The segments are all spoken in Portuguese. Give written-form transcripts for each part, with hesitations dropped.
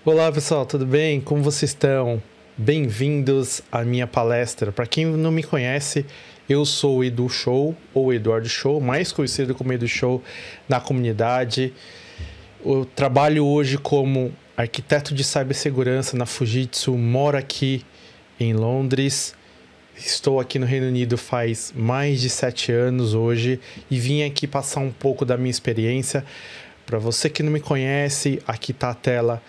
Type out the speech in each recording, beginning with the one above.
Olá pessoal, tudo bem? Como vocês estão? Bem-vindos à minha palestra. Para quem não me conhece, eu sou o Edu Show, ou Eduardo Show, mais conhecido como Edu Show na comunidade. Eu trabalho hoje como arquiteto de cibersegurança na Fujitsu, moro aqui em Londres. Estou aqui no Reino Unido faz mais de 7 anos hoje e vim aqui passar um pouco da minha experiência. Para você que não me conhece, aqui está a tela.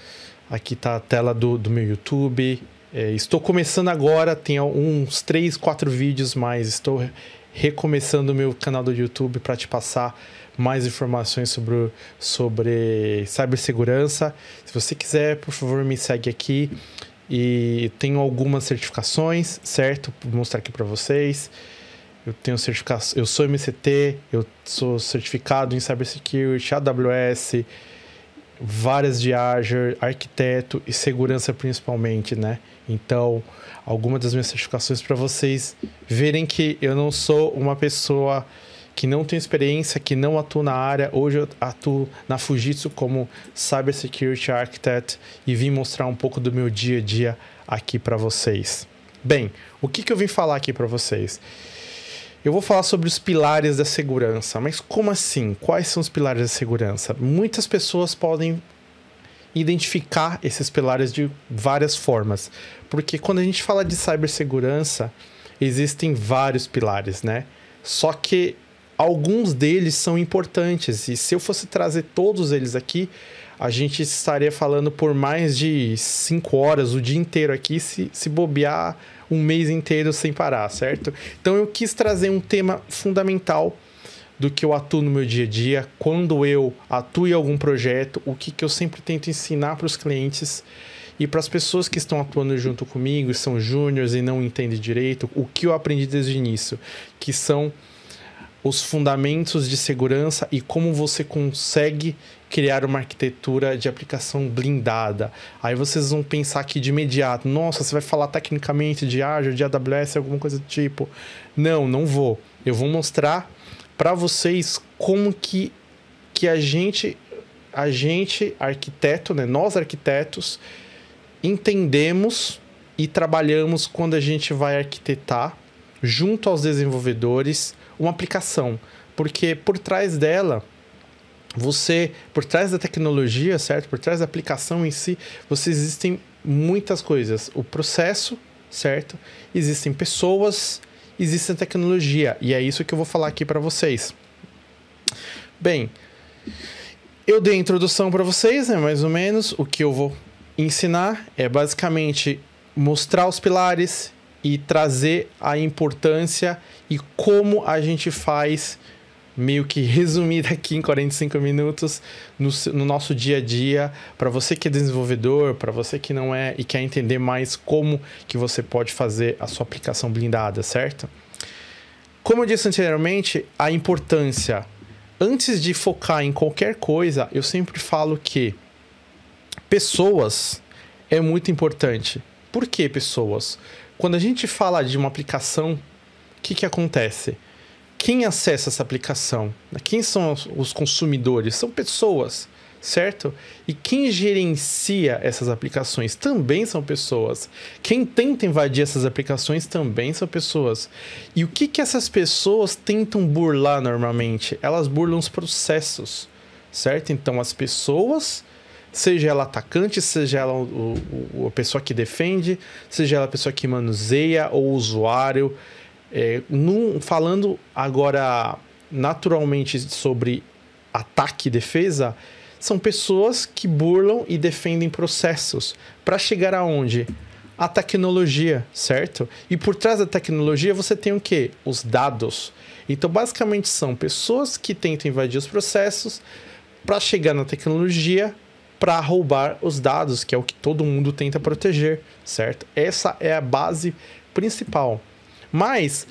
Aqui está a tela do meu YouTube. Estou começando agora, tem uns 3, 4 vídeos mais. Estou recomeçando o meu canal do YouTube para te passar mais informações sobre cibersegurança. Se você quiser, por favor, me segue aqui. E tenho algumas certificações, certo? Vou mostrar aqui para vocês. Eu tenho certificação, eu sou MCT, eu sou certificado em Cybersecurity, AWS, várias de Azure, arquiteto e segurança principalmente, né? Então, algumas das minhas certificações para vocês verem que eu não sou uma pessoa que não tem experiência, que não atua na área. Hoje eu atuo na Fujitsu como Cybersecurity Architect e vim mostrar um pouco do meu dia a dia aqui para vocês. Bem, o que eu vim falar aqui para vocês? Eu vou falar sobre os pilares da segurança, mas como assim? Quais são os pilares da segurança? Muitas pessoas podem identificar esses pilares de várias formas, porque quando a gente fala de cibersegurança, existem vários pilares, né? Só que alguns deles são importantes, e se eu fosse trazer todos eles aqui, a gente estaria falando por mais de 5 horas, o dia inteiro aqui, se bobear um mês inteiro sem parar, certo? Então eu quis trazer um tema fundamental do que eu atuo no meu dia a dia, quando eu atuo em algum projeto, o que eu sempre tento ensinar para os clientes e para as pessoas que estão atuando junto comigo, são júniores e não entendem direito, o que eu aprendi desde o início, que são os fundamentos de segurança e como você consegue criar uma arquitetura de aplicação blindada. Aí vocês vão pensar aqui de imediato, nossa, você vai falar tecnicamente de Azure, de AWS, alguma coisa do tipo. Não vou. Eu vou mostrar para vocês como que a gente, arquiteto, né, nós arquitetos, entendemos e trabalhamos quando a gente vai arquitetar, junto aos desenvolvedores, uma aplicação, porque por trás dela, por trás da tecnologia, certo? Por trás da aplicação em si, existem muitas coisas. O processo, certo? Existem pessoas, existe tecnologia, e é isso que eu vou falar aqui para vocês. Bem, eu dei a introdução para vocês, né? Mais ou menos, o que eu vou ensinar é basicamente mostrar os pilares e trazer a importância e como a gente faz, meio que resumir aqui em 45 minutos, no nosso dia a dia, para você que é desenvolvedor, para você que não é e quer entender mais como que você pode fazer a sua aplicação blindada, certo? Como eu disse anteriormente, a importância. Antes de focar em qualquer coisa, eu sempre falo que pessoas é muito importante. Por que pessoas? Quando a gente fala de uma aplicação, o que acontece? Quem acessa essa aplicação? Quem são os consumidores? São pessoas, certo? E quem gerencia essas aplicações também são pessoas. Quem tenta invadir essas aplicações também são pessoas. E o que essas pessoas tentam burlar normalmente? Elas burlam os processos, certo? Então, as pessoas, seja ela atacante, seja ela a pessoa que defende, seja ela a pessoa que manuseia ou o usuário. Falando agora naturalmente sobre ataque e defesa, são pessoas que burlam e defendem processos para chegar aonde? A tecnologia, certo? E por trás da tecnologia você tem o quê? Os dados. Então basicamente são pessoas que tentam invadir os processos para chegar na tecnologia, para roubar os dados, que é o que todo mundo tenta proteger, certo? Essa é a base principal. Mas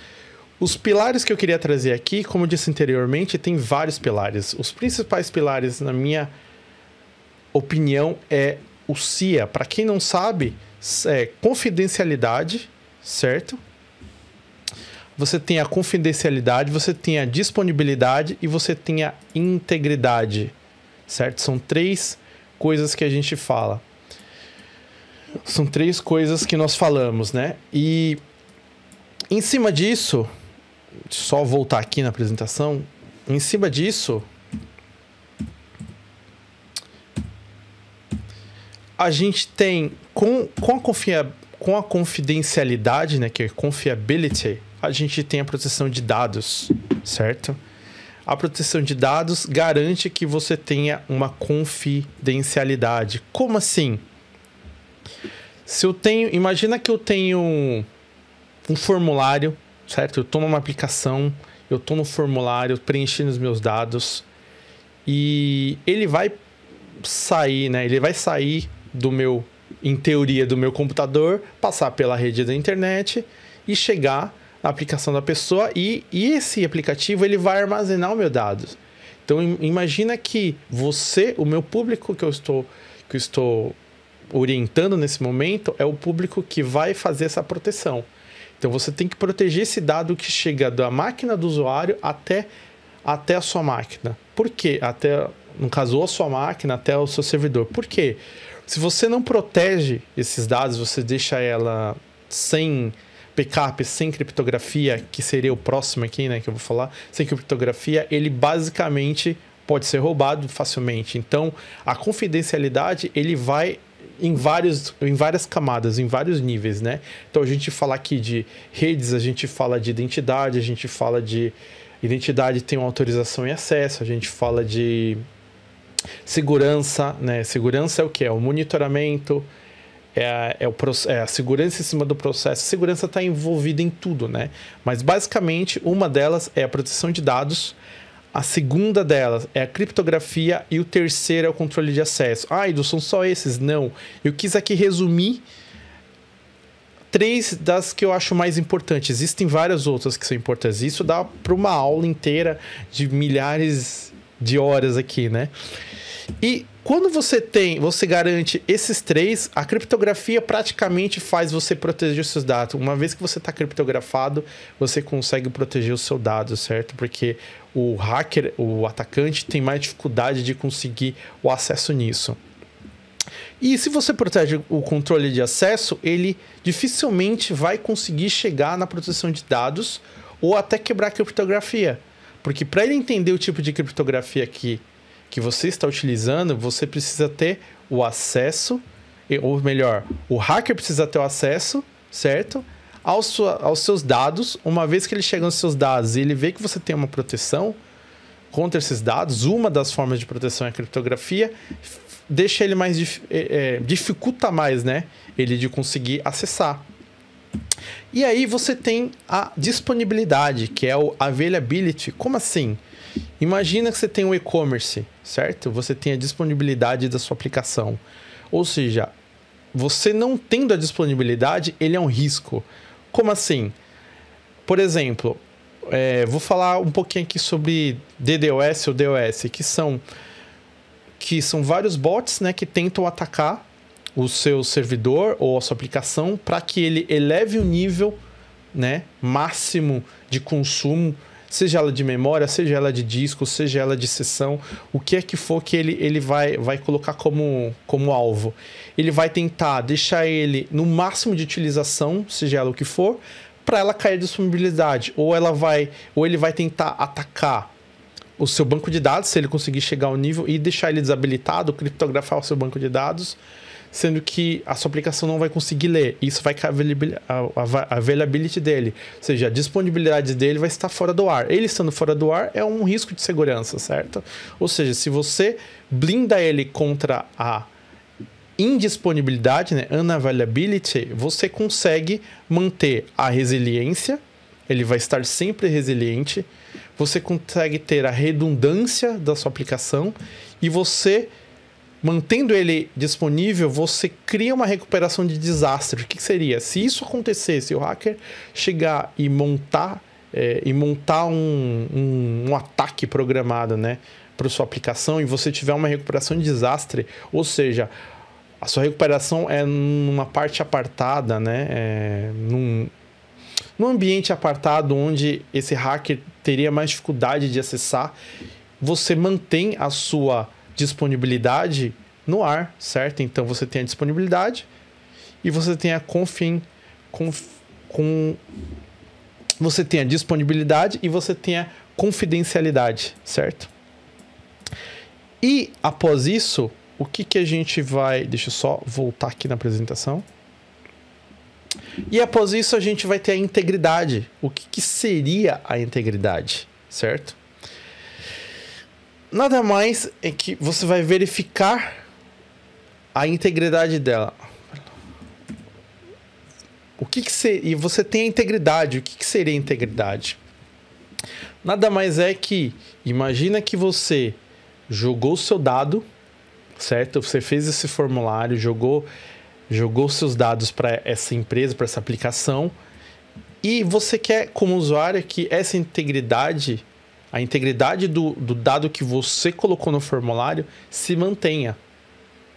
os pilares que eu queria trazer aqui, como eu disse anteriormente, tem vários pilares. Os principais pilares, na minha opinião, é o CIA. Para quem não sabe, é confidencialidade, certo? Você tem a confidencialidade, você tem a disponibilidade e você tem a integridade, certo? São 3 coisas que a gente fala. São 3 coisas que nós falamos, né? E em cima disso, só voltar aqui na apresentação, em cima disso, a gente tem, com a confidencialidade, né, que é confiability, a gente tem a proteção de dados, certo? A proteção de dados garante que você tenha uma confidencialidade. Como assim? Se eu tenho, imagina que eu tenho um formulário, certo? Eu estou numa aplicação, eu estou no formulário preenchendo os meus dados e ele vai sair, né? Ele vai sair do meu, em teoria, do meu computador, passar pela rede da internet e chegar na aplicação da pessoa e esse aplicativo ele vai armazenar os meus dados. Então imagina que você, o meu público que eu estou orientando nesse momento é o público que vai fazer essa proteção. Então você tem que proteger esse dado que chega da máquina do usuário até a sua máquina. Por quê? No caso, ou a sua máquina até o seu servidor. Por quê? Se você não protege esses dados, você deixa ela sem backup, sem criptografia, que seria o próximo aqui, né, que eu vou falar, sem criptografia, ele basicamente pode ser roubado facilmente. Então, a confidencialidade, ele vai em várias camadas, em vários níveis, né? Então, a gente fala aqui de redes, a gente fala de identidade, a gente fala de identidade tem uma autorização e acesso, a gente fala de segurança, né? Segurança é o que? É o monitoramento, é a segurança em cima do processo. A segurança está envolvida em tudo, né? Mas, basicamente, uma delas é a proteção de dados, a segunda delas é a criptografia e o terceiro é o controle de acesso. Edu, são só esses? Não. Eu quis aqui resumir 3 das que eu acho mais importantes. Existem várias outras que são importantes. Isso dá para uma aula inteira de milhares de horas aqui, né? E quando você garante esses 3, a criptografia praticamente faz você proteger os seus dados. Uma vez que você está criptografado, você consegue proteger os seus dados, certo? Porque o hacker, o atacante, tem mais dificuldade de conseguir o acesso nisso. E se você protege o controle de acesso, ele dificilmente vai conseguir chegar na proteção de dados ou até quebrar a criptografia. Porque para ele entender o tipo de criptografia que você está utilizando, você precisa ter o acesso, ou melhor, o hacker precisa ter o acesso, certo? Aos seus dados. Uma vez que ele chega nos seus dados e ele vê que você tem uma proteção contra esses dados, uma das formas de proteção é a criptografia, deixa ele mais dificulta mais, né, ele de conseguir acessar. E aí você tem a disponibilidade, que é o availability. Como assim? Imagina que você tem um e-commerce, certo? Você tem a disponibilidade da sua aplicação. Ou seja, você não tendo a disponibilidade, ele é um risco. Como assim? Por exemplo, vou falar um pouquinho aqui sobre DDoS ou DOS, que são vários bots, né, que tentam atacar o seu servidor ou a sua aplicação para que ele eleve o nível, né, máximo de consumo, seja ela de memória, seja ela de disco, seja ela de sessão, o que é que for que ele vai colocar como alvo. Ele vai tentar deixar ele no máximo de utilização, seja ela o que for, para ela cair a disponibilidade. Ou ele vai tentar atacar o seu banco de dados, se ele conseguir chegar ao nível e deixar ele desabilitado, criptografar o seu banco de dados, sendo que a sua aplicação não vai conseguir ler. Isso vai cair a availability dele, ou seja, a disponibilidade dele vai estar fora do ar. Ele estando fora do ar é um risco de segurança, certo? Ou seja, se você blinda ele contra a indisponibilidade, né, unavailability, você consegue manter a resiliência, ele vai estar sempre resiliente, você consegue ter a redundância da sua aplicação e você, mantendo ele disponível, você cria uma recuperação de desastre. O que seria? Se isso acontecesse, o hacker chegar e montar um ataque programado, né, para sua aplicação e você tiver uma recuperação de desastre, ou seja, a sua recuperação é numa parte apartada, né, num ambiente apartado onde esse hacker teria mais dificuldade de acessar, você mantém a sua disponibilidade no ar, certo? Então você tem a disponibilidade e você tem você tem a disponibilidade e você tem a confidencialidade, certo? E após isso, o que a gente vai... Deixa eu só voltar aqui na apresentação. E após isso a gente vai ter a integridade. O que seria a integridade, certo? Nada mais é que você vai verificar a integridade dela. E você tem a integridade. O que seria a integridade? Nada mais é que, imagina que você jogou o seu dado, certo? Você fez esse formulário, jogou seus dados para essa empresa, para essa aplicação, e você quer, como usuário, que essa integridade, a integridade do dado que você colocou no formulário, se mantenha.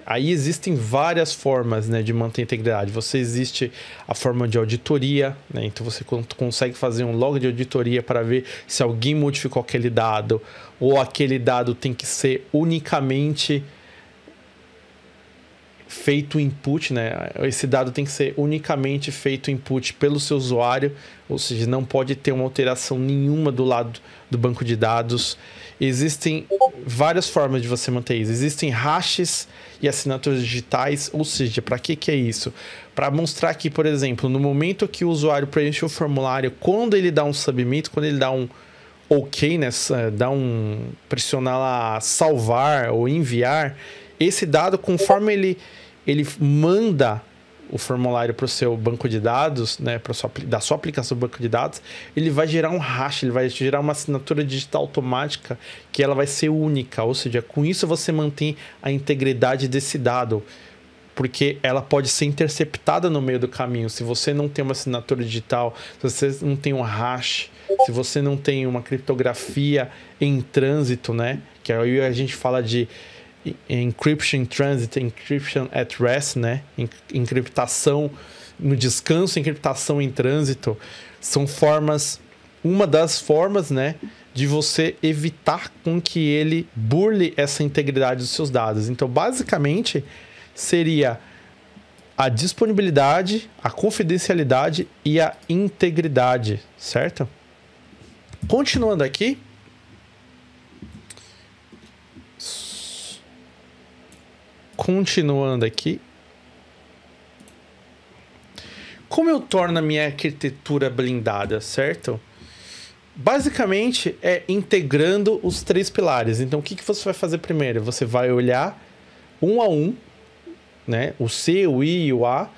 Aí existem várias formas, né, de manter a integridade. Existe a forma de auditoria, né? Então você consegue fazer um log de auditoria para ver se alguém modificou aquele dado, ou aquele dado tem que ser unicamente feito input, né? Esse dado tem que ser unicamente feito input pelo seu usuário, ou seja, não pode ter uma alteração nenhuma do lado do banco de dados. Existem várias formas de você manter isso. Existem hashes e assinaturas digitais, ou seja, para que é isso? Para mostrar que, por exemplo, no momento que o usuário preenche o formulário, quando ele dá um submit, quando ele dá um OK, né? Pressionar lá salvar ou enviar, esse dado, conforme ele manda o formulário para o seu banco de dados, né, da sua aplicação do banco de dados, ele vai gerar um hash, ele vai gerar uma assinatura digital automática que ela vai ser única, ou seja, com isso você mantém a integridade desse dado, porque ela pode ser interceptada no meio do caminho. Se você não tem uma assinatura digital, se você não tem um hash, se você não tem uma criptografia em trânsito, né, que aí a gente fala de encryption in transit, encryption at rest, né? Encriptação no descanso, encriptação em trânsito, são uma das formas, né, de você evitar com que ele burle essa integridade dos seus dados. Então, basicamente, seria a disponibilidade, a confidencialidade e a integridade, certo? Continuando aqui, como eu torno a minha arquitetura blindada, certo? Basicamente é integrando os 3 pilares. Então o que você vai fazer primeiro? Você vai olhar um a um, né? O C, o I e o A,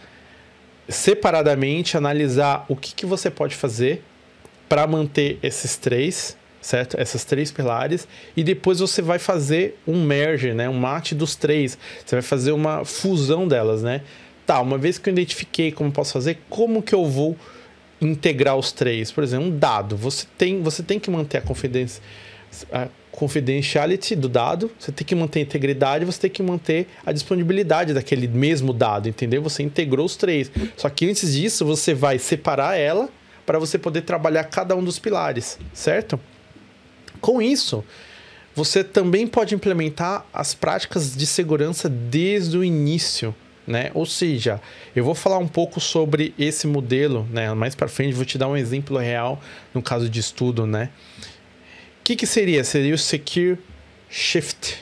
separadamente, analisar o que você pode fazer para manter esses 3, certo? Essas 3 pilares, e depois você vai fazer um merge, né? Um match dos 3. Você vai fazer uma fusão delas, né? Tá, uma vez que eu identifiquei como posso fazer, como que eu vou integrar os 3? Por exemplo, um dado. Você tem que manter a confidentiality do dado, você tem que manter a integridade, você tem que manter a disponibilidade daquele mesmo dado, entendeu? Você integrou os 3. Só que antes disso, você vai separar ela para você poder trabalhar cada um dos pilares, certo? Com isso, você também pode implementar as práticas de segurança desde o início, né? Ou seja, eu vou falar um pouco sobre esse modelo, né? Mais para frente, vou te dar um exemplo real no caso de estudo, né? O que seria? Seria o Secure Shift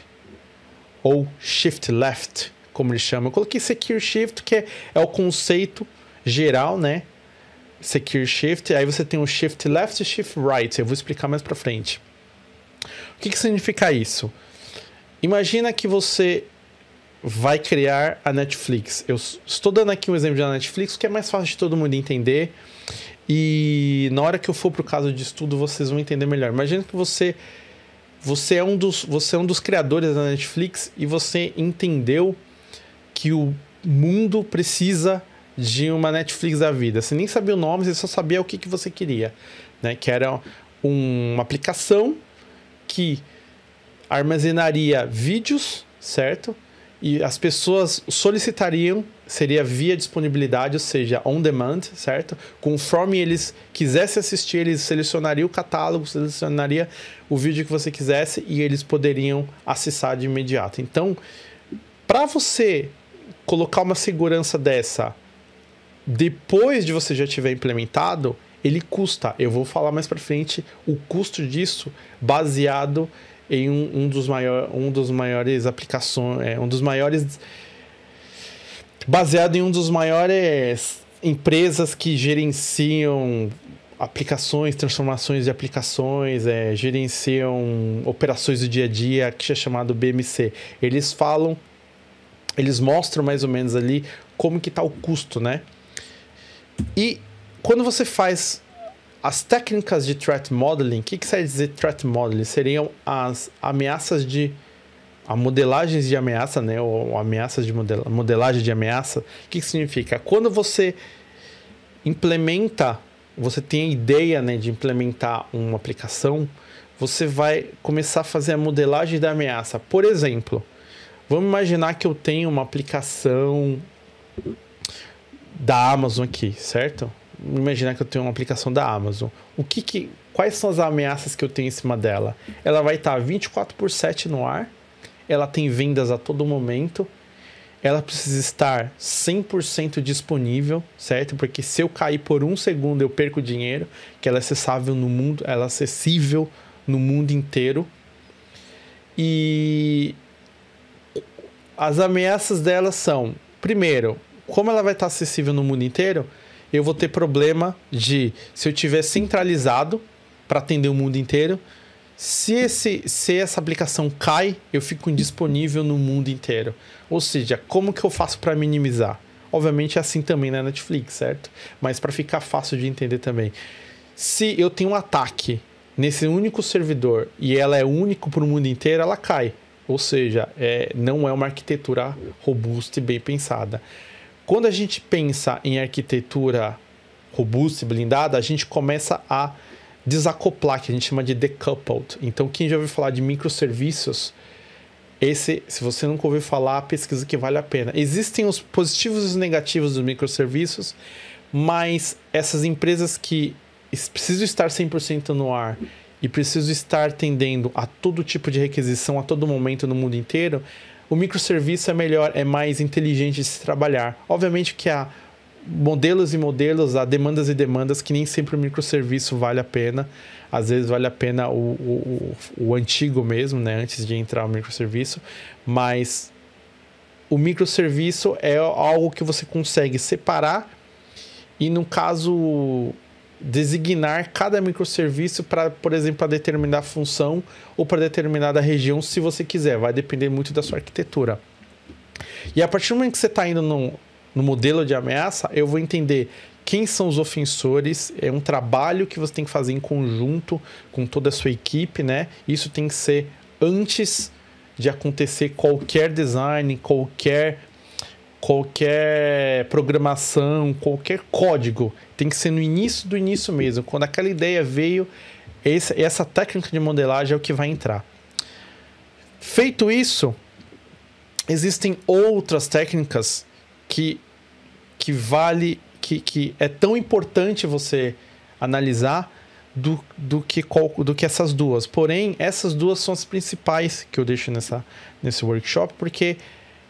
ou Shift Left, como eles chamam. Eu coloquei Secure Shift, que é o conceito geral, né? Secure Shift, aí você tem o Shift Left e Shift Right. Eu vou explicar mais para frente. O que significa isso? Imagina que você vai criar a Netflix. Eu estou dando aqui um exemplo da Netflix, que é mais fácil de todo mundo entender. E na hora que eu for para o caso de estudo, vocês vão entender melhor. Imagina que você é um dos criadores da Netflix e você entendeu que o mundo precisa de uma Netflix da vida. Você nem sabia o nome, você só sabia o que você queria, né? Que era uma aplicação que armazenaria vídeos, certo? E as pessoas solicitariam, seria via disponibilidade, ou seja, on demand, certo? Conforme eles quisessem assistir, eles selecionariam o catálogo, selecionaria o vídeo que você quisesse e eles poderiam acessar de imediato. Então, para você colocar uma segurança dessa depois de você já tiver implementado, ele custa. Eu vou falar mais para frente o custo disso baseado em um dos maiores aplicações, baseado em um dos maiores empresas que gerenciam aplicações, transformações de aplicações, gerenciam operações do dia a dia, que é chamado BMC. Eles mostram mais ou menos ali como que está o custo, né? E quando você faz as técnicas de threat modeling, o que quer dizer threat modeling? Seriam as ameaças a modelagens de ameaça, né? Ou ameaças de modelagem de ameaça. O que significa? Quando você implementa, você tem a ideia, né, de implementar uma aplicação, você vai começar a fazer a modelagem da ameaça. Por exemplo, vamos imaginar que eu tenho uma aplicação da Amazon aqui, certo? Vamos imaginar que eu tenho uma aplicação da Amazon. Quais são as ameaças que eu tenho em cima dela? Ela vai estar 24/7 no ar, ela tem vendas a todo momento, ela precisa estar 100% disponível, certo? Porque se eu cair por um segundo, eu perco dinheiro, que ela é acessível no mundo inteiro. E as ameaças dela são, primeiro, como ela vai estar acessível no mundo inteiro, eu vou ter problema se eu tiver centralizado para atender o mundo inteiro, se essa aplicação cai, eu fico indisponível no mundo inteiro. Ou seja, como que eu faço para minimizar? Obviamente é assim também na Netflix, certo? Mas para ficar fácil de entender também. Se eu tenho um ataque nesse único servidor e ela é único para o mundo inteiro, ela cai. Ou seja, não é uma arquitetura robusta e bem pensada. Quando a gente pensa em arquitetura robusta e blindada, a gente começa a desacoplar, que a gente chama de decoupled. Então, quem já ouviu falar de microserviços, se você nunca ouviu falar, pesquisa que vale a pena. Existem os positivos e os negativos dos microserviços, mas essas empresas que precisam estar 100% no ar e precisam estar atendendo a todo tipo de requisição a todo momento no mundo inteiro, o microserviço é melhor, é mais inteligente de se trabalhar. Obviamente que há modelos e modelos, há demandas e demandas que nem sempre o microserviço vale a pena. Às vezes vale a pena o antigo mesmo, né? Antes de entrar o microserviço. Mas o microserviço é algo que você consegue separar e, no caso, designar cada microserviço para, por exemplo, para determinada função ou para determinada região, se você quiser. Vai depender muito da sua arquitetura. E a partir do momento que você está indo no modelo de ameaça, eu vou entender quem são os ofensores. É um trabalho que você tem que fazer em conjunto com toda a sua equipe, né? Isso tem que ser antes de acontecer qualquer design, qualquer programação, qualquer código. Tem que ser no início do início mesmo. Quando aquela ideia veio, essa técnica de modelagem é o que vai entrar. Feito isso, existem outras técnicas que é tão importante você analisar do que essas duas. Porém, essas duas são as principais que eu deixo nesse workshop, porque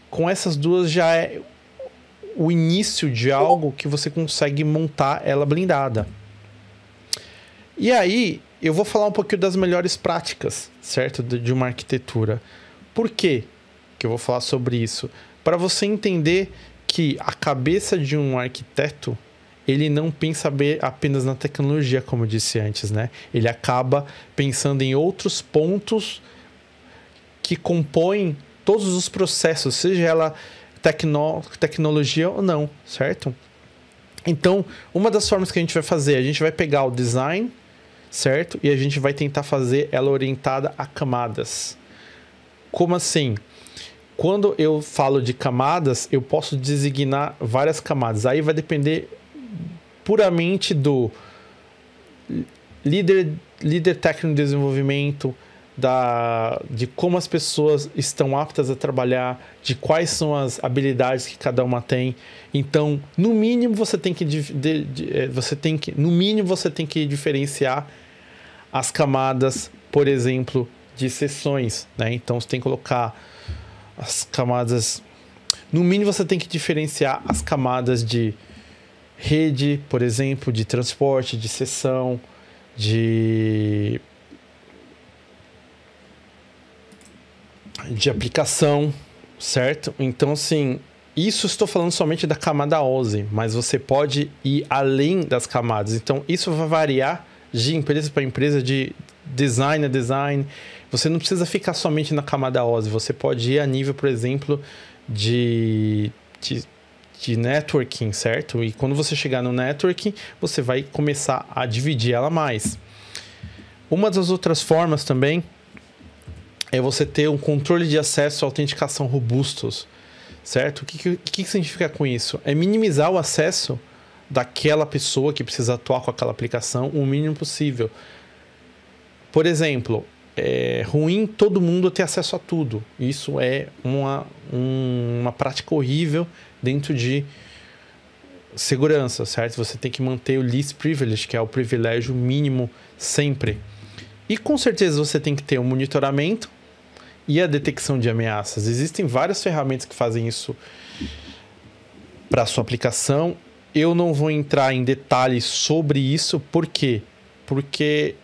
com essas duas já é o início de algo que você consegue montar ela blindada. E aí, eu vou falar um pouquinho das melhores práticas, certo? De uma arquitetura. Por quê que eu vou falar sobre isso? Para você entender que a cabeça de um arquiteto, ele não pensa apenas na tecnologia, como eu disse antes, né? Ele acaba pensando em outros pontos que compõem todos os processos, seja ela tecnologia ou não, certo? Então, uma das formas que a gente vai fazer, a gente vai pegar o design, certo? E a gente vai tentar fazer ela orientada a camadas. Como assim? Quando eu falo de camadas, eu posso designar várias camadas. Aí vai depender puramente do líder técnico de desenvolvimento, de como as pessoas estão aptas a trabalhar, de quais são as habilidades que cada uma tem. Então, no mínimo você tem que diferenciar as camadas, por exemplo, de sessões, né? Então você tem que colocar as camadas. No mínimo você tem que diferenciar as camadas de rede, por exemplo, de transporte, de sessão, de aplicação, certo? Então, assim, isso estou falando somente da camada OSI, mas você pode ir além das camadas. Então, isso vai variar de empresa para empresa, de design a design. Você não precisa ficar somente na camada OSI, você pode ir a nível, por exemplo, de networking, certo? E quando você chegar no networking, você vai começar a dividir ela mais. Uma das outras formas também é você ter um controle de acesso e autenticação robustos, certo? O que significa com isso? É minimizar o acesso daquela pessoa que precisa atuar com aquela aplicação o mínimo possível. Por exemplo, é ruim todo mundo ter acesso a tudo. Isso é uma prática horrível dentro de segurança, certo? Você tem que manter o least privilege, que é o privilégio mínimo sempre. E com certeza você tem que ter um monitoramento e a detecção de ameaças. Existem várias ferramentas que fazem isso para a sua aplicação. Eu não vou entrar em detalhes sobre isso. Por quê? Porque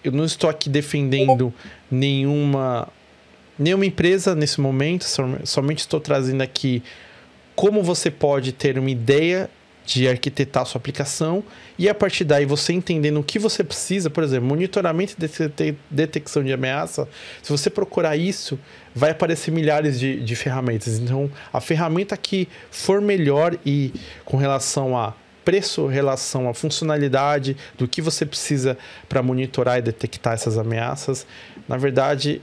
eu não estou aqui defendendo nenhuma empresa nesse momento. Somente estou trazendo aqui como você pode ter uma ideia de arquitetar a sua aplicação e a partir daí você entendendo o que você precisa, por exemplo, monitoramento e detecção de ameaça. Se você procurar isso, vai aparecer milhares de ferramentas. Então, a ferramenta que for melhor e com relação a preço, relação à funcionalidade, do que você precisa para monitorar e detectar essas ameaças, na verdade,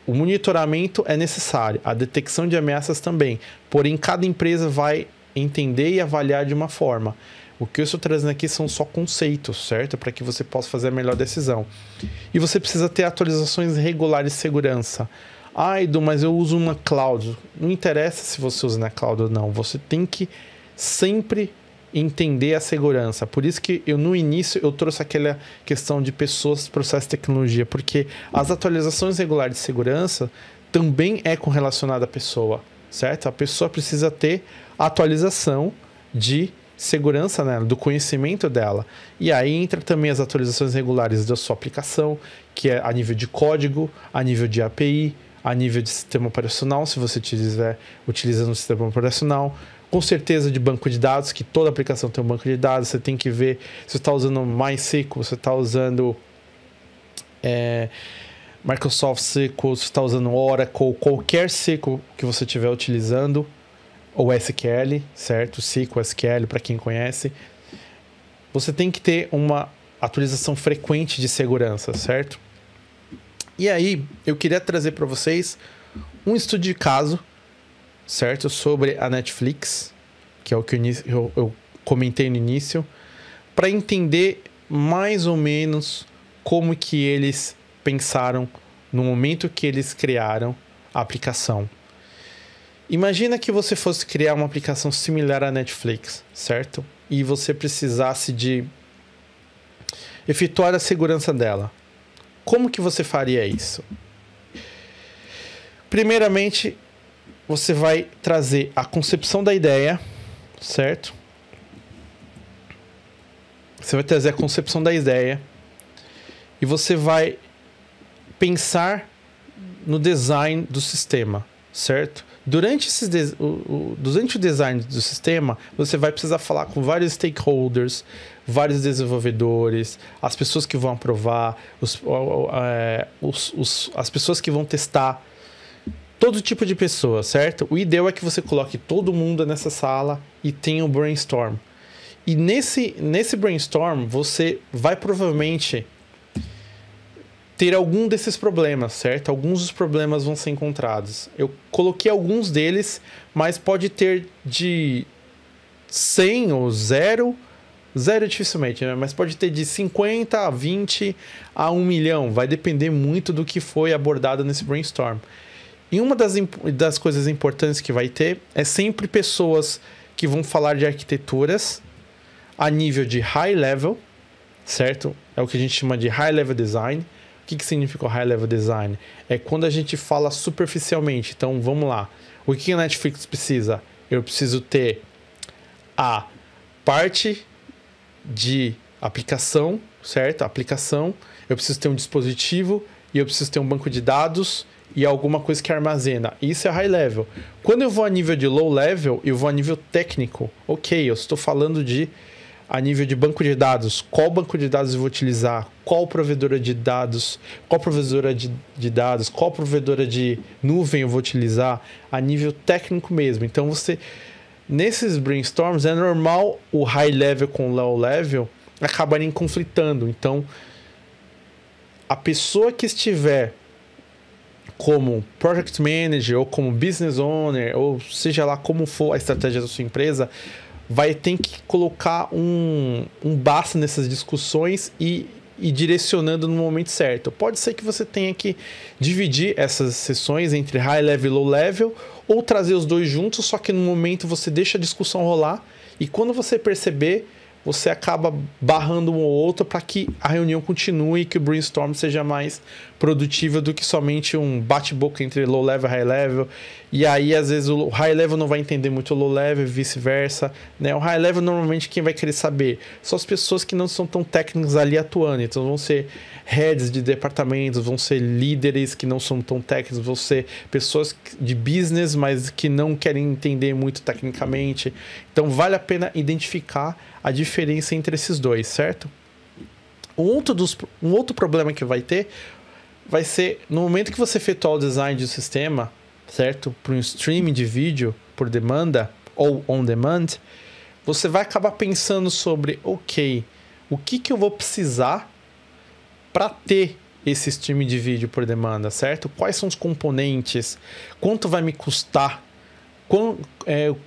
o monitoramento é necessário, a detecção de ameaças também, porém cada empresa vai entender e avaliar de uma forma. O que eu estou trazendo aqui são só conceitos, certo? Para que você possa fazer a melhor decisão. E você precisa ter atualizações regulares de segurança. Ah, Edu, mas eu uso uma cloud. Não interessa se você usa na cloud ou não. Você tem que sempre entender a segurança. Por isso que no início eu trouxe aquela questão de pessoas, processo e tecnologia, porque as atualizações regulares de segurança também é correlacionada à pessoa, certo? A pessoa precisa ter atualização de segurança, né, do conhecimento dela. E aí entra também as atualizações regulares da sua aplicação, que é a nível de código, a nível de API, a nível de sistema operacional, se você estiver utilizando o sistema operacional. Com certeza de banco de dados, que toda aplicação tem um banco de dados. Você tem que ver se você está usando MySQL, se você está usando Microsoft SQL, se você está usando Oracle, qualquer SQL que você estiver utilizando, ou SQL, certo? SQL, SQL, para quem conhece. Você tem que ter uma atualização frequente de segurança, certo? E aí, eu queria trazer para vocês um estudo de caso, certo? Sobre a Netflix, que é o que eu comentei no início, para entender mais ou menos como que eles pensaram no momento que eles criaram a aplicação. Imagina que você fosse criar uma aplicação similar à Netflix, certo? E você precisasse de efetuar a segurança dela. Como que você faria isso? Primeiramente, você vai trazer a concepção da ideia, certo? Você vai trazer a concepção da ideia e você vai pensar no design do sistema, certo? Durante o design do sistema, você vai precisar falar com vários stakeholders, vários desenvolvedores, as pessoas que vão aprovar, as pessoas que vão testar, todo tipo de pessoa, certo? O ideal é que você coloque todo mundo nessa sala e tenha um brainstorm. E nesse brainstorm, você vai provavelmente ter algum desses problemas, certo? Alguns dos problemas vão ser encontrados. Eu coloquei alguns deles, mas pode ter de 100 ou 0 dificilmente, né? Mas pode ter de 50 a 20 a 1 milhão. Vai depender muito do que foi abordado nesse brainstorm. E uma das coisas importantes que vai ter é sempre pessoas que vão falar de arquiteturas a nível de high level, certo? É o que a gente chama de high level design. O que significa o high level design? É quando a gente fala superficialmente. Então, vamos lá. O que a Netflix precisa? Eu preciso ter a parte de aplicação, certo? Aplicação, eu preciso ter um dispositivo e eu preciso ter um banco de dados e alguma coisa que armazena. Isso é high level. Quando eu vou a nível de low level, eu vou a nível técnico. Ok, eu estou falando a nível de banco de dados. Qual banco de dados eu vou utilizar? Qual provedora de dados? Qual provedora de dados? Qual provedora de nuvem eu vou utilizar? A nível técnico mesmo. Então, nesses brainstorms, é normal o high level com o low level acabarem conflitando. Então, a pessoa que estiver como Project Manager ou como Business Owner, ou seja lá como for a estratégia da sua empresa, vai ter que colocar um basta nessas discussões e direcionando no momento certo. Pode ser que você tenha que dividir essas sessões entre High Level e Low Level, ou trazer os dois juntos, só que no momento você deixa a discussão rolar, e quando você perceber, você acaba barrando um ou outro para que a reunião continue e que o brainstorm seja mais produtivo do que somente um bate-boca entre low level e high level. E aí, às vezes, o high level não vai entender muito o low level e vice-versa, né? O high level, normalmente, quem vai querer saber são as pessoas que não são tão técnicas ali atuando. Então, vão ser heads de departamentos, vão ser líderes que não são tão técnicos, vão ser pessoas de business, mas que não querem entender muito tecnicamente. Então, vale a pena identificar a diferença entre esses dois, certo? Um outro problema que vai ter vai ser no momento que você efetuar o design do sistema, certo? Para um streaming de vídeo por demanda ou on demand, você vai acabar pensando sobre, ok, o que eu vou precisar para ter esse streaming de vídeo por demanda, certo? Quais são os componentes? Quanto vai me custar?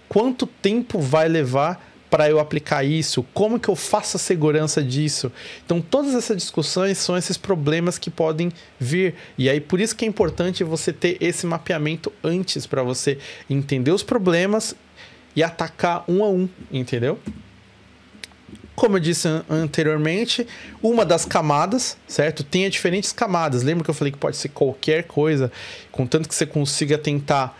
Quanto tempo vai levar para eu aplicar isso? Como que eu faço a segurança disso? Então, todas essas discussões são esses problemas que podem vir. E aí, por isso que é importante você ter esse mapeamento antes, para você entender os problemas e atacar um a um, entendeu? Como eu disse anteriormente, uma das camadas, certo? Tem diferentes camadas. Lembra que eu falei que pode ser qualquer coisa, contanto que você consiga tentar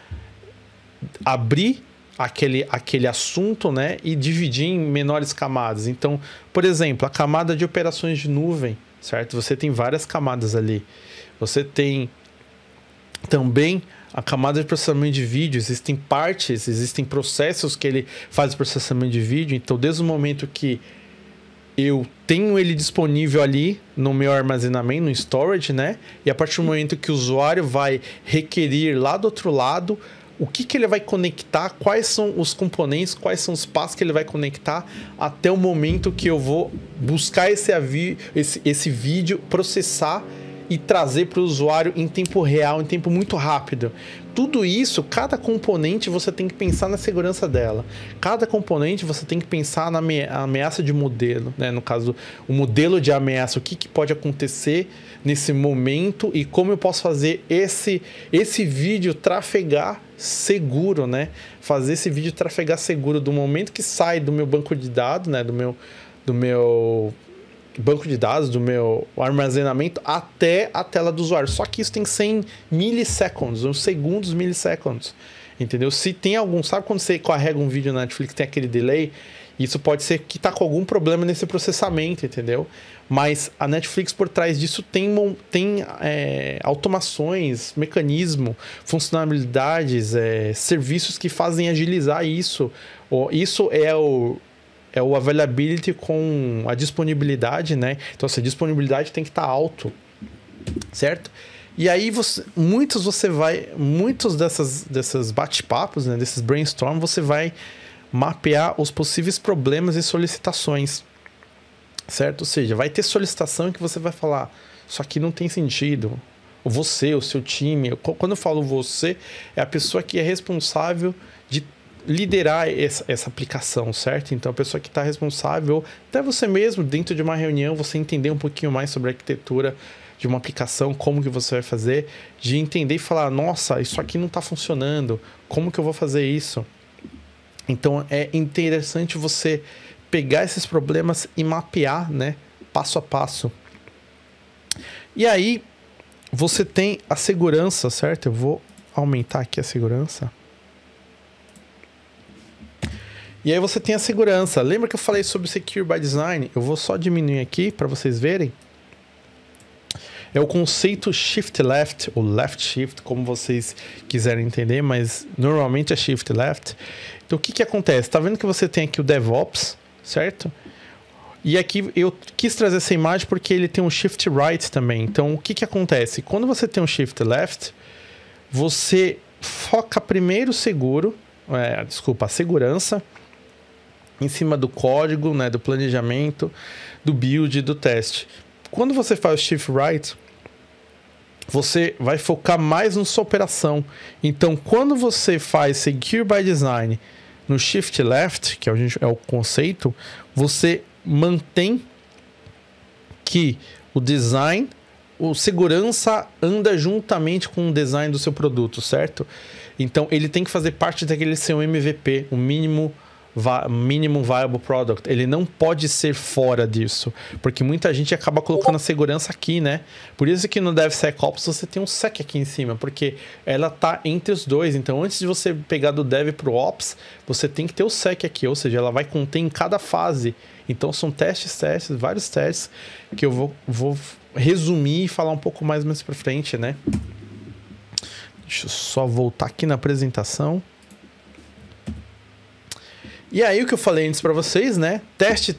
abrir aquele assunto, né, e dividir em menores camadas. Então, por exemplo, a camada de operações de nuvem, certo? Você tem várias camadas ali. Você tem também a camada de processamento de vídeo. Existem partes, existem processos que ele faz o processamento de vídeo. Então, desde o momento que eu tenho ele disponível ali no meu armazenamento, no storage, né? E a partir do momento que o usuário vai requerir lá do outro lado, o que ele vai conectar, quais são os componentes, quais são os passos que ele vai conectar até o momento que eu vou buscar esse vídeo, processar e trazer para o usuário em tempo real, em tempo muito rápido. Tudo isso, cada componente você tem que pensar na segurança dela. Cada componente você tem que pensar na ameaça de modelo, né? No caso, o modelo de ameaça, o que pode acontecer nesse momento e como eu posso fazer esse vídeo trafegar seguro, né? Fazer esse vídeo trafegar seguro do momento que sai do meu banco de dados, né? Do meu banco de dados, do meu armazenamento até a tela do usuário. Só que isso tem 100 milissegundos, uns segundos milissegundos, entendeu? Se tem algum... Sabe quando você carrega um vídeo na Netflix, tem aquele delay? Isso pode ser que tá com algum problema nesse processamento, entendeu? Mas a Netflix, por trás disso, tem automações, mecanismo, funcionalidades, serviços que fazem agilizar isso. Isso é o availability com a disponibilidade, né? Então, essa disponibilidade tem que estar alto, certo? E aí, muitos dessas bate-papos, né? Desses brainstorm, você vai mapear os possíveis problemas e solicitações, certo? Ou seja, vai ter solicitação que você vai falar, isso aqui não tem sentido. Você, o seu time, quando eu falo você, é a pessoa que é responsável de liderar essa aplicação, certo? Então, a pessoa que está responsável, até você mesmo, dentro de uma reunião, você entender um pouquinho mais sobre a arquitetura de uma aplicação, como que você vai fazer, de entender e falar, nossa, isso aqui não está funcionando, como que eu vou fazer isso? Então, é interessante você pegar esses problemas e mapear, né, passo a passo. E aí, você tem a segurança, certo? Eu vou aumentar aqui a segurança. E aí você tem a segurança. Lembra que eu falei sobre Secure by Design? Eu vou só diminuir aqui para vocês verem. É o conceito Shift Left, ou Left Shift, como vocês quiserem entender, mas normalmente é Shift Left. Então o que acontece? Tá vendo que você tem aqui o DevOps, certo? E aqui eu quis trazer essa imagem porque ele tem um Shift Right também. Então o que acontece? Quando você tem um Shift Left, você foca primeiro a segurança, em cima do código, né, do planejamento, do build, do teste. Quando você faz o Shift Right, você vai focar mais na sua operação. Então, quando você faz Secure by Design no Shift Left, que é o conceito, você mantém que o design, o segurança anda juntamente com o design do seu produto, certo? Então, ele tem que fazer parte daquele seu MVP, o mínimo Viable Product. Ele não pode ser fora disso, porque muita gente acaba colocando a segurança aqui, né? Por isso que no DevSecOps você tem um Sec aqui em cima, porque ela tá entre os dois. Então, antes de você pegar do Dev pro Ops, você tem que ter o Sec aqui, ou seja, ela vai conter em cada fase. Então, são vários testes que eu vou resumir e falar um pouco mais pra frente, né? Deixa eu só voltar aqui na apresentação. E aí o que eu falei antes para vocês, né? Teste.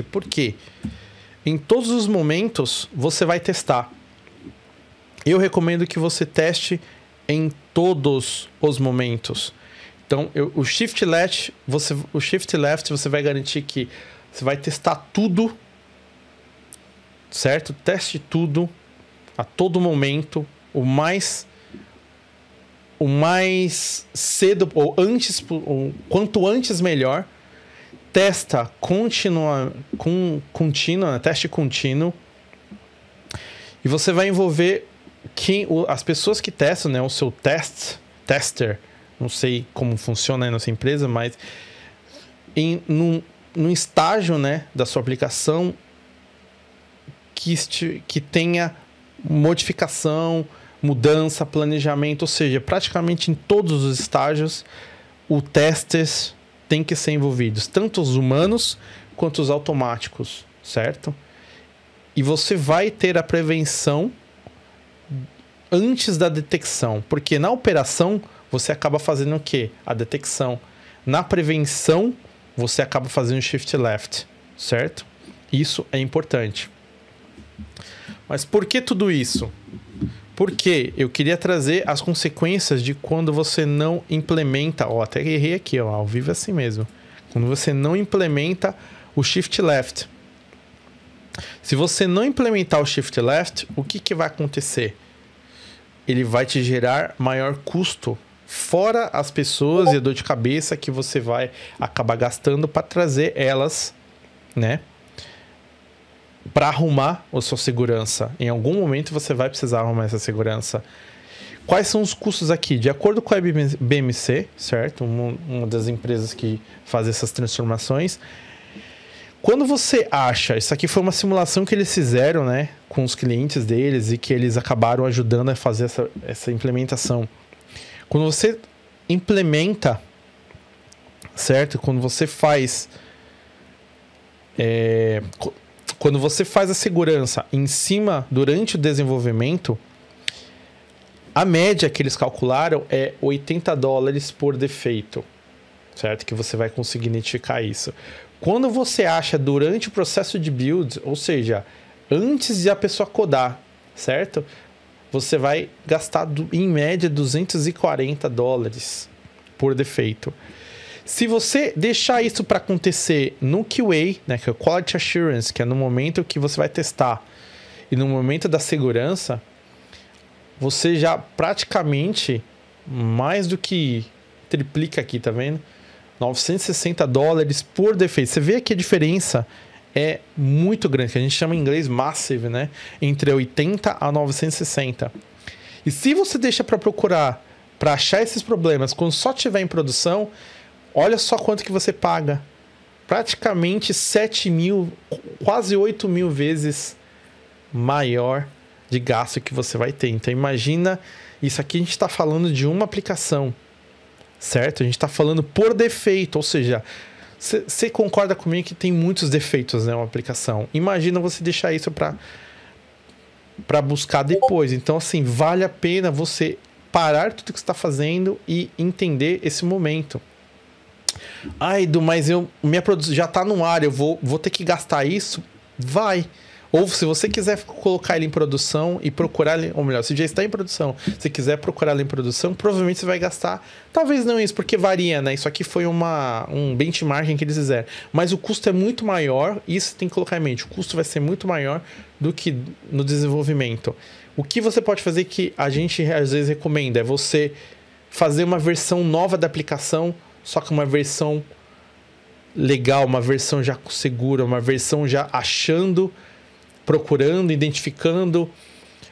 Por quê? Em todos os momentos você vai testar. Eu recomendo que você teste em todos os momentos. Então, o Shift Left, você vai garantir que você vai testar tudo, certo? Teste tudo a todo momento, o mais cedo ou antes, quanto antes melhor. Testa teste contínuo. E você vai envolver as pessoas que testam, né, o seu tester, não sei como funciona aí na sua empresa, mas num estágio, né, da sua aplicação que tenha modificação, mudança, planejamento, ou seja, praticamente em todos os estágios, os testers têm que ser envolvidos, tanto os humanos quanto os automáticos, certo? E você vai ter a prevenção antes da detecção, porque na operação você acaba fazendo o quê? A detecção. Na prevenção, você acaba fazendo o Shift Left, certo? Isso é importante. Mas por que tudo isso? Porque eu queria trazer as consequências de quando você não implementa, até errei aqui, ao vivo é assim mesmo. Quando você não implementa o Shift Left. Se você não implementar o Shift Left, o que vai acontecer? Ele vai te gerar maior custo, fora as pessoas e a dor de cabeça que você vai acabar gastando para trazer elas, né, para arrumar a sua segurança. Em algum momento você vai precisar arrumar essa segurança. Quais são os custos aqui? De acordo com a BMC, certo? Uma das empresas que faz essas transformações. Quando você acha... Isso aqui foi uma simulação que eles fizeram, né, com os clientes deles e que eles acabaram ajudando a fazer essa implementação. Quando você implementa, certo? Quando você faz... Quando você faz a segurança em cima durante o desenvolvimento, a média que eles calcularam é $80 por defeito, certo? Que você vai conseguir identificar isso. Quando você acha durante o processo de build, ou seja, antes de a pessoa codar, certo? Você vai gastar em média $240 por defeito. Se você deixar isso para acontecer no QA, né, que é o Quality Assurance, que é no momento que você vai testar, e no momento da segurança, você já praticamente mais do que triplica aqui, tá vendo? $960 por defeito. Você vê que a diferença é muito grande, que a gente chama em inglês massive, né? Entre 80 a 960. E se você deixa para procurar, para achar esses problemas, quando só estiver em produção, olha só quanto que você paga. Praticamente 7.000, quase 8.000 vezes maior de gasto que você vai ter. Então imagina, isso aqui a gente está falando de uma aplicação, certo? A gente está falando por defeito, ou seja, você concorda comigo que tem muitos defeitos, né, uma aplicação. Imagina você deixar isso para buscar depois. Então, assim, vale a pena você parar tudo que você está fazendo e entender esse momento. Ah, Edu, mas minha produção já está no ar, eu vou ter que gastar isso? Vai. Ou se você quiser colocar ele em produção e procurar, ou melhor, se já está em produção, se quiser procurar ele em produção, provavelmente você vai gastar, talvez não isso, porque varia, né? Isso aqui foi um benchmarking que eles fizeram. Mas o custo é muito maior, isso você tem que colocar em mente, o custo vai ser muito maior do que no desenvolvimento. O que você pode fazer que a gente às vezes recomenda é você fazer uma versão nova da aplicação, só que uma versão legal, uma versão já segura, uma versão já procurando, identificando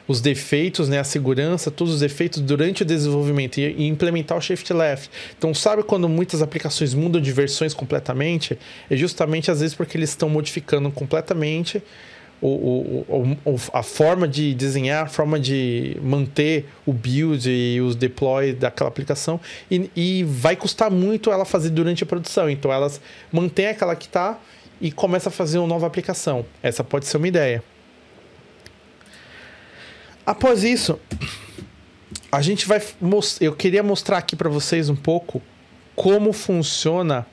os defeitos, né, a segurança, todos os defeitos durante o desenvolvimento e implementar o shift left. Então, sabe quando muitas aplicações mudam de versões completamente? É justamente às vezes porque eles estão modificando completamente a forma de desenhar, a forma de manter o build e os deploy daquela aplicação e vai custar muito ela fazer durante a produção. Então, elas mantêm aquela que está e começa a fazer uma nova aplicação. Essa pode ser uma ideia. Após isso, a gente vai eu queria mostrar aqui para vocês um pouco como funciona.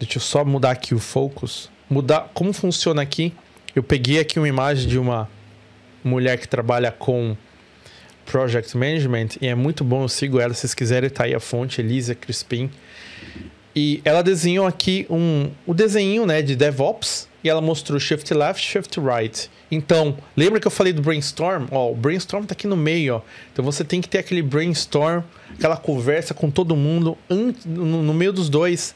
Deixa eu só mudar aqui o focus. Como funciona aqui. Eu peguei aqui uma imagem de uma mulher que trabalha com Project Management e é muito bom, eu sigo ela, se vocês quiserem, tá aí a fonte, Elisa Crispin. E ela desenhou aqui o desenho, né, de DevOps e ela mostrou Shift Left, Shift Right. Então, lembra que eu falei do Brainstorm? Ó, o Brainstorm tá aqui no meio, ó. Então você tem que ter aquele Brainstorm, aquela conversa com todo mundo no meio dos dois.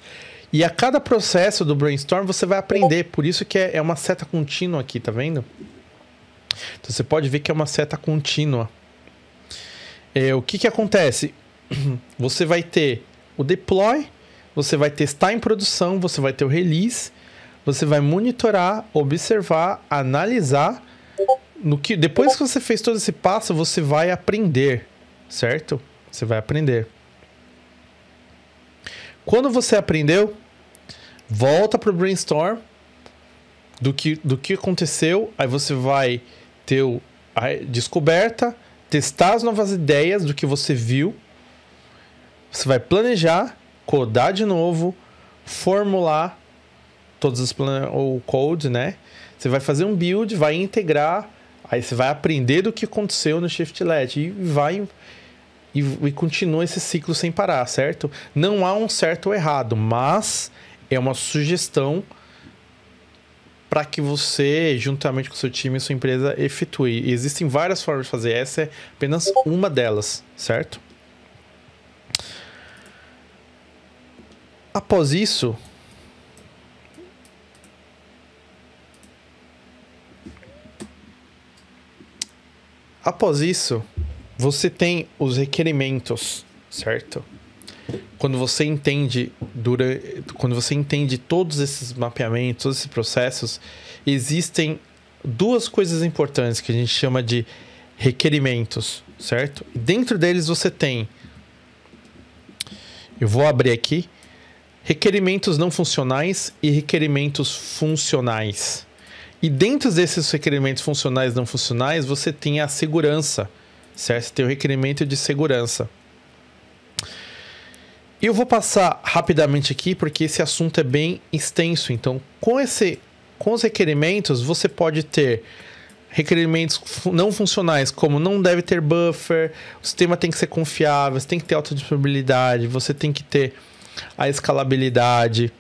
E a cada processo do Brainstorm você vai aprender. Por isso que é uma seta contínua aqui, tá vendo? Então você pode ver que é uma seta contínua. O que acontece? Você vai ter o deploy, você vai testar em produção, você vai ter o release, você vai monitorar, observar, analisar. Depois que você fez todo esse passo, você vai aprender, certo? Você vai aprender. Quando você aprendeu, volta para o brainstorm do que aconteceu. Aí você vai ter a descoberta, testar as novas ideias do que você viu. Você vai planejar, codar de novo, formular todos o code, né? Você vai fazer um build, vai integrar, aí você vai aprender do que aconteceu no Shift Left e continua esse ciclo sem parar, certo? Não há um certo ou errado, mas é uma sugestão para que você, juntamente com o seu time e sua empresa, efetue. E existem várias formas de fazer, essa é apenas uma delas, certo? Após isso, você tem os requerimentos, certo? Quando você entende todos esses mapeamentos, todos esses processos, existem duas coisas importantes que a gente chama de requerimentos, certo? Dentro deles você tem, eu vou abrir aqui, requerimentos não funcionais e requerimentos funcionais. E dentro desses requerimentos funcionais e não funcionais, você tem a segurança, certo? Você tem o requerimento de segurança. E eu vou passar rapidamente aqui, porque esse assunto é bem extenso. Então, com os requerimentos, você pode ter requerimentos não funcionais, como não deve ter buffer, o sistema tem que ser confiável, você tem que ter alta disponibilidade, você tem que ter a escalabilidade.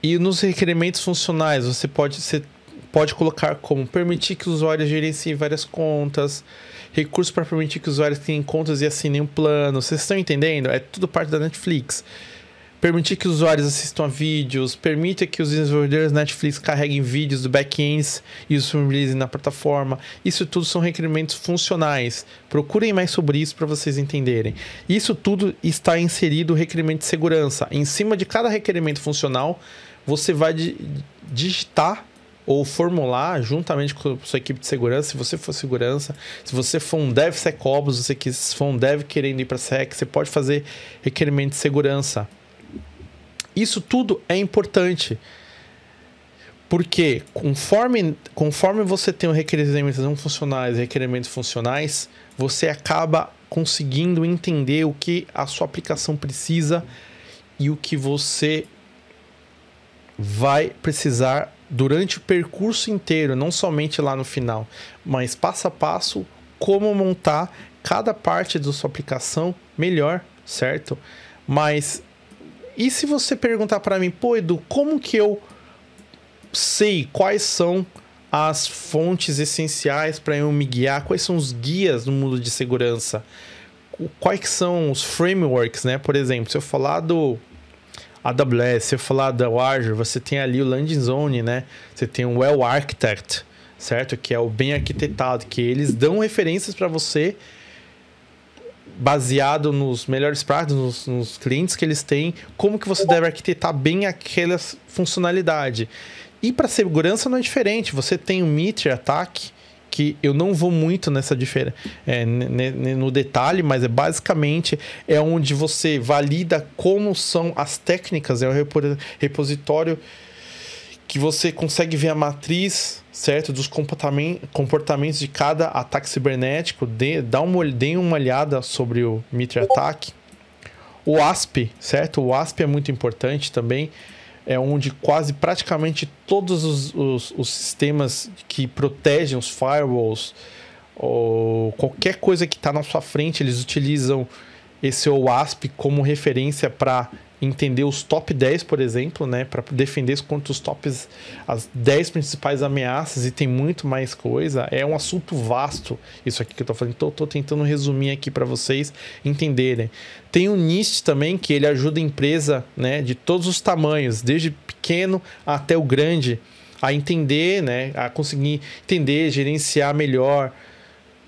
E nos requerimentos funcionais, você pode colocar como permitir que os usuários gerenciem várias contas, recursos para permitir que os usuários tenham contas e assinem um plano. Vocês estão entendendo? É tudo parte da Netflix. Permitir que os usuários assistam a vídeos, permita que os desenvolvedores da Netflix carreguem vídeos do back-ends e os disponibilizem na plataforma. Isso tudo são requerimentos funcionais. Procurem mais sobre isso para vocês entenderem. Isso tudo está inserido no requerimento de segurança. Em cima de cada requerimento funcional, você vai digitar ou formular juntamente com a sua equipe de segurança, se você for segurança, se você for um DevSecOps, se você for um dev querendo ir para Sec, você pode fazer requerimento de segurança. Isso tudo é importante, porque conforme você tem requerimentos não funcionais e requerimentos funcionais, você acaba conseguindo entender o que a sua aplicação precisa e o que você vai precisar durante o percurso inteiro, não somente lá no final, mas passo a passo, como montar cada parte da sua aplicação melhor, certo? Mas e se você perguntar para mim, pô, Edu, como que eu sei quais são as fontes essenciais para eu me guiar, quais são os guias no mundo de segurança, quais são os frameworks, né? Por exemplo, se eu falar do AWS, se eu falar da Azure, você tem ali o Landing Zone, né? Você tem o Well Architect, certo? Que é o bem arquitetado, que eles dão referências para você baseado nos melhores práticas, nos clientes que eles têm, como que você deve arquitetar bem aquela funcionalidade. E para segurança não é diferente. Você tem o Mitre Attack, que eu não vou muito nessa diferença, no detalhe, mas basicamente onde você valida como são as técnicas, é o repositório que você consegue ver a matriz, certo, dos comportamentos de cada ataque cibernético. Dê uma olhada sobre o Mitre Attack. O ASP, certo? O ASP é muito importante também. É onde praticamente todos os sistemas que protegem os firewalls ou qualquer coisa que está na sua frente, eles utilizam esse OWASP como referência para entender os top 10, por exemplo, né? Para defender contra as 10 principais ameaças, e tem muito mais coisa. É um assunto vasto isso aqui que eu estou falando. Então, estou tentando resumir aqui para vocês entenderem. Tem o NIST também, que ele ajuda a empresa, né, de todos os tamanhos, desde pequeno até o grande, a entender, né, a conseguir entender, gerenciar melhor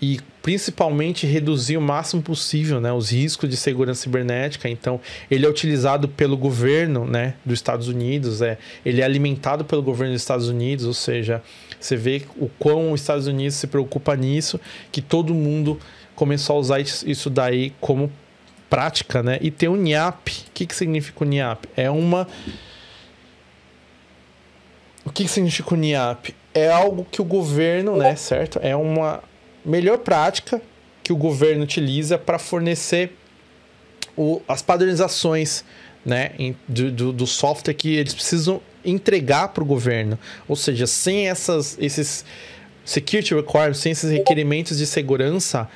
e principalmente reduzir o máximo possível, né, os riscos de segurança cibernética. Então, ele é utilizado pelo governo, né, dos Estados Unidos, ele é alimentado pelo governo dos Estados Unidos, ou seja, você vê o quão os Estados Unidos se preocupa nisso, que todo mundo começou a usar isso daí como prática, né? E tem o NIAP. O que significa o NIAP? O que significa o NIAP? É algo que o governo, né, certo? É uma melhor prática que o governo utiliza para fornecer as padronizações, né, do software que eles precisam entregar para o governo. Ou seja, sem esses security requirements, sem esses requerimentos de segurança,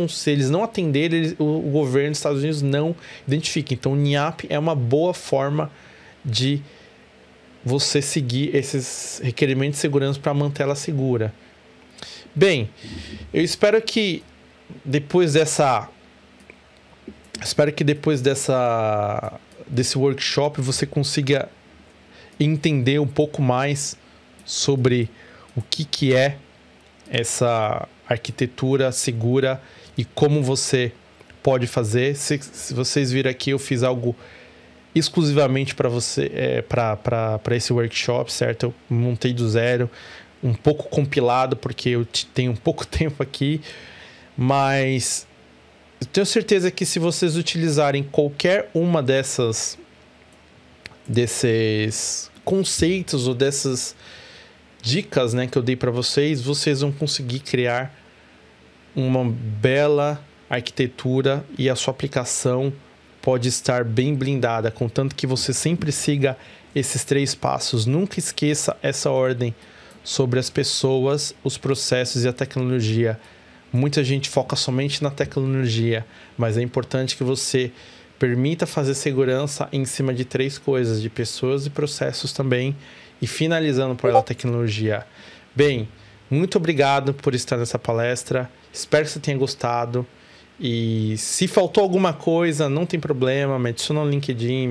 se eles não atenderem, o governo dos Estados Unidos não identifica. Então, o NIAP é uma boa forma de você seguir esses requerimentos de segurança para manter ela segura. Bem, eu espero que depois desse workshop você consiga entender um pouco mais sobre o que é essa arquitetura segura e como você pode fazer. Se vocês viram aqui, eu fiz algo exclusivamente para você, para esse workshop, certo? Eu montei do zero, um pouco compilado, porque eu tenho pouco tempo aqui, mas eu tenho certeza que se vocês utilizarem qualquer uma desses conceitos ou dessas dicas, né, que eu dei para vocês vão conseguir criar uma bela arquitetura e a sua aplicação pode estar bem blindada, contanto que você sempre siga esses 3 passos. Nunca esqueça essa ordem sobre as pessoas, os processos e a tecnologia. Muita gente foca somente na tecnologia, mas é importante que você permita fazer segurança em cima de 3 coisas, de pessoas e processos também, e finalizando pela tecnologia. Bem, muito obrigado por estar nessa palestra, espero que você tenha gostado, e se faltou alguma coisa, não tem problema, me adiciona no LinkedIn,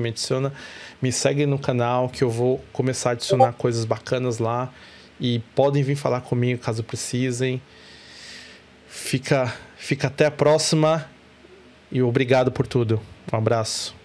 me segue no canal, que eu vou começar a adicionar coisas bacanas lá, e podem vir falar comigo caso precisem. Fica até a próxima, e obrigado por tudo. Um abraço.